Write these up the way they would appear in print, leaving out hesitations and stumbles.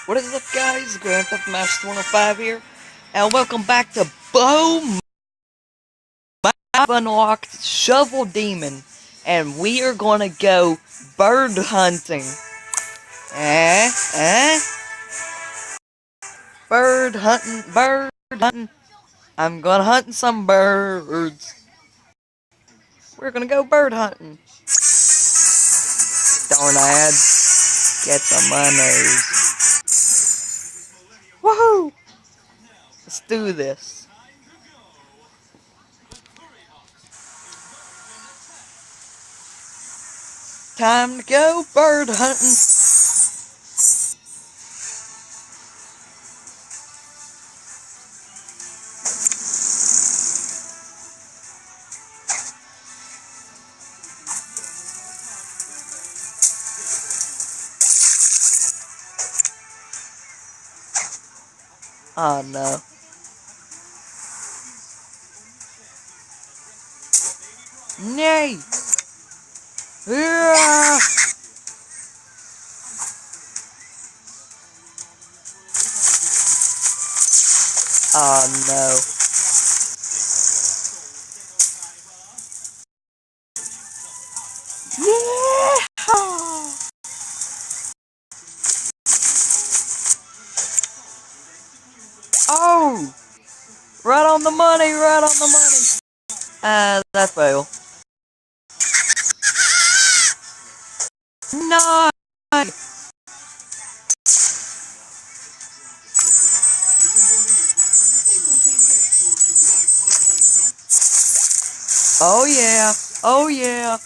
What is up, guys? Grand Theft Master 105 here, and welcome back to Bowmasters. I've unlocked Shovel Demon, and we are gonna go bird hunting. Eh? Bird hunting. I'm gonna hunt some birds. We're gonna go bird hunting. Darn ad. Get some money. Woohoo! Let's do this. Time to go bird hunting. Oh no. Nay! Yeah. Oh no. Yeah! Oh! Right on the money, right on the money. That failed. No! Oh yeah, oh yeah.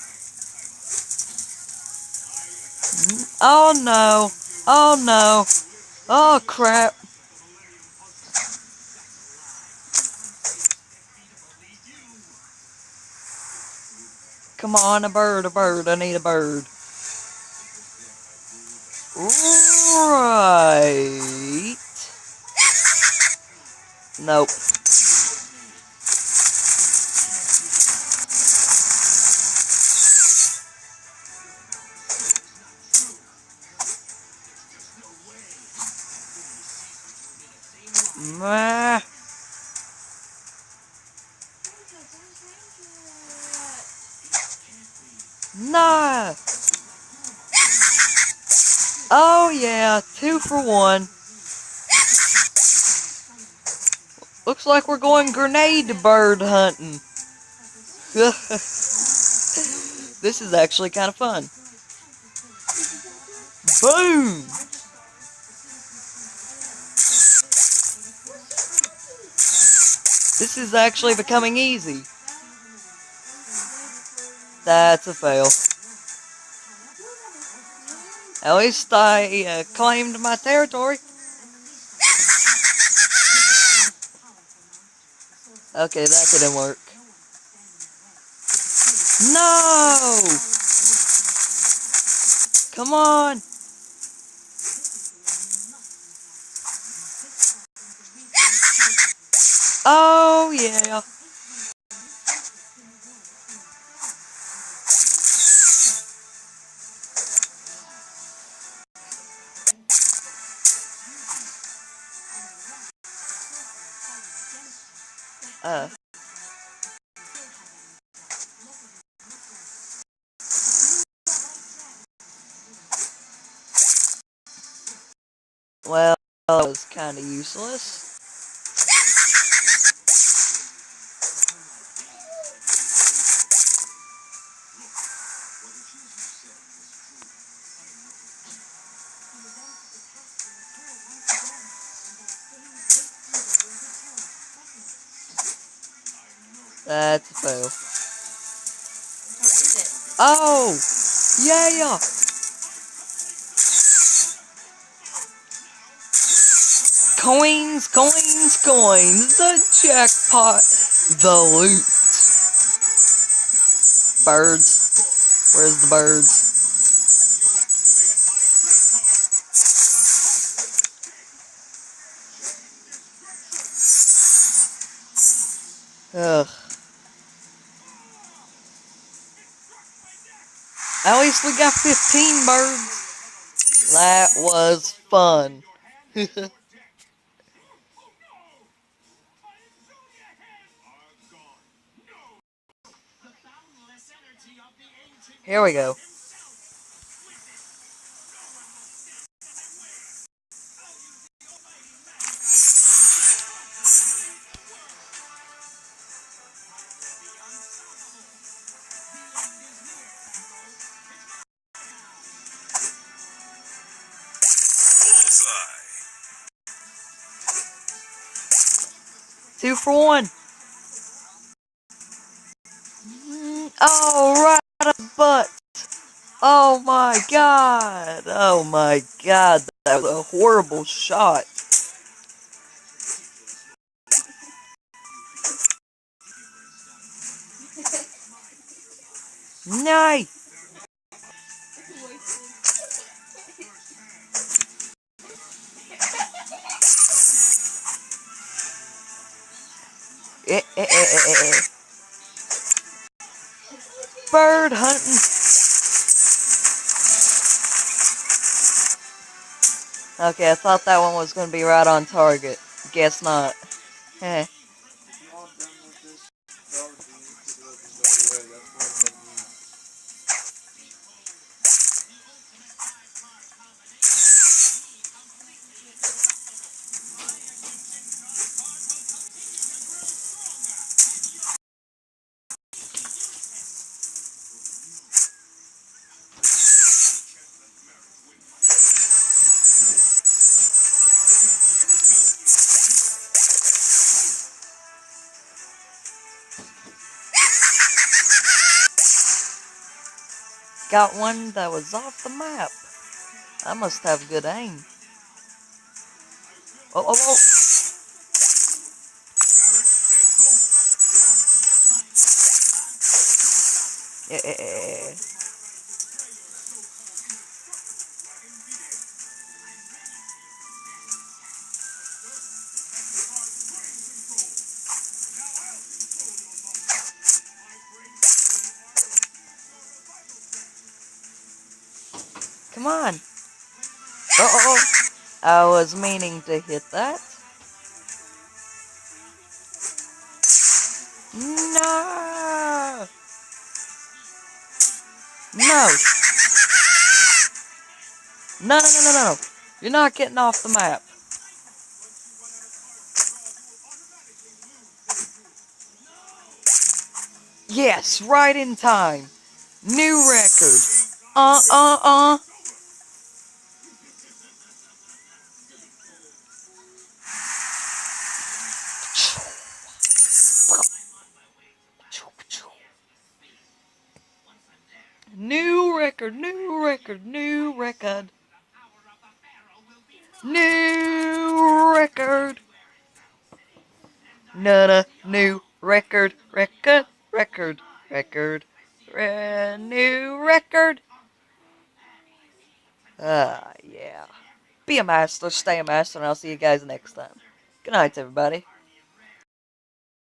Oh no, oh no. Oh crap. Come on, a bird, I need a bird. Right. Nope. Meh. Nah. Oh yeah, 2 for 1. Looks like we're going grenade bird hunting. This is actually kind of fun. Boom! This is actually becoming easy. That's a fail. At least I claimed my territory. Okay, that didn't work. No! Come on! Oh, yeah. Uh. Well, that was kind of useless. That's a fail. Oh! Yeah! Coins! The jackpot! The loot! Birds. Where's the birds? Ugh. At least we got 15 birds. That was fun. Here we go. Bullseye. 2 for 1. Oh, right up the butt. Oh my god. Oh my god. That was a horrible shot. Nice. Bird hunting. Okay, I thought that one was going to be right on target. Guess not. Heh. Got one that was off the map. I must have good aim. Oh, oh, oh. Yeah. Come on. Oh, oh, oh. I was meaning to hit that. No. No. No. You're not getting off the map. Yes, right in time. New record. Uh. New record. New record. New record. New record. New record. New record. Yeah. Be a master, stay a master, and I'll see you guys next time. Good night, everybody.